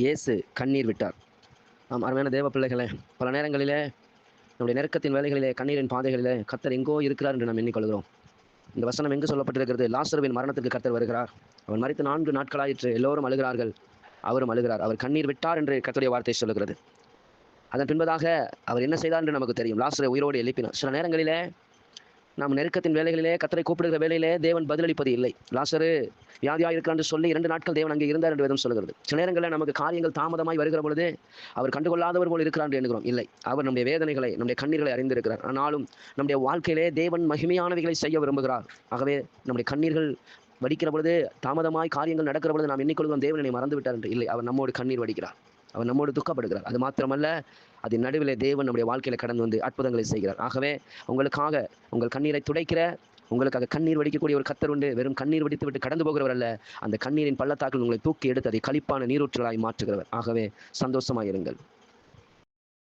இயேசு கண்ணீர் விட்டார். அருமையான தேவ பிள்ளைகளே, பல நேரங்களிலே நம்முடைய நெருக்கத்தின் வேலைகளிலே, கண்ணீரின் பாதைகளிலே கர்த்தர் எங்கோ இருக்கிறார் என்று நாம் எண்ணிக்கொள்கிறோம். இந்த வசனம் எங்கு சொல்லப்பட்டிருக்கிறது? லாசருவின் மரணத்திற்கு கர்த்தர் வருகிறார். அவன் மரித்து 4 நாட்களாயிற்று. எல்லோரும் அழுகிறார்கள், அவரும் அழுகிறார். அவர் கண்ணீர் விட்டார் என்று கர்த்தருடைய வார்த்தை சொல்லுகிறது. அதன் பின்பதாக அவர் என்ன செய்தார் என்று நமக்கு தெரியும். லாசரை உயிரோடு எழுப்பினார். சில நேரங்களிலே நாம் நெருக்கத்தின் வேலைகளிலே, கர்த்தரை கூப்பிடுகிற வேலையிலே தேவன் பதிலளிப்பது இல்லை. லாசரு வியாதியாக இருக்கிறார் என்று சொல்லி 2 நாட்கள் தேவன் அங்கே இருந்தார் என்று வேதம் சொல்கிறது. சில நேரங்களில் நமக்கு காரியங்கள் தாமதமாய் வருகிற பொழுது அவர் கண்டுகொள்ளாதவர் போல் இருக்கிறார் என்று எண்ணுகிறோம். இல்லை, அவர் நம்முடைய வேதனைகளை, நம்முடைய கண்ணீர்களை அறிந்திருக்கிறார். ஆனாலும் நம்முடைய வாழ்க்கையிலே தேவன் மகிமையானவைகளை செய்ய விரும்புகிறார். ஆகவே நம்முடைய கண்ணீர்கள் வடிக்கிற பொழுது, தாமதமாய் காரியங்கள் நடக்கிற பொழுது நாம் எண்ணிக்கொள்கிறோம் தேவன் என்னை மறந்து விட்டார் என்று. இல்லை, அவர் நம்மோடு கண்ணீர் வடிக்கிறார். அவர் நம்மோடு துக்கப்படுகிறார். அது மாத்திரமல்ல, அதன் நடுவிலே தேவன் நம்முடைய வாழ்க்கையில் கடந்து வந்து அற்புதங்களை செய்கிறார். ஆகவே உங்களுக்காக உங்கள் கண்ணீரை துடைக்கிற, உங்களுக்காக கண்ணீர் வடிக்கக்கூடிய ஒரு கர்த்தர் உண்டு. வெறும் கண்ணீர் வடித்து விட்டு கடந்து போகிறவர் அல்ல. அந்த கண்ணீரின் பள்ளத்தாக்கில் உங்களை தூக்கி எடுத்து அதை களிப்பான நீரூற்றுகளாய் மாற்றுகிறவர். ஆகவே சந்தோஷமாயிருங்கள்.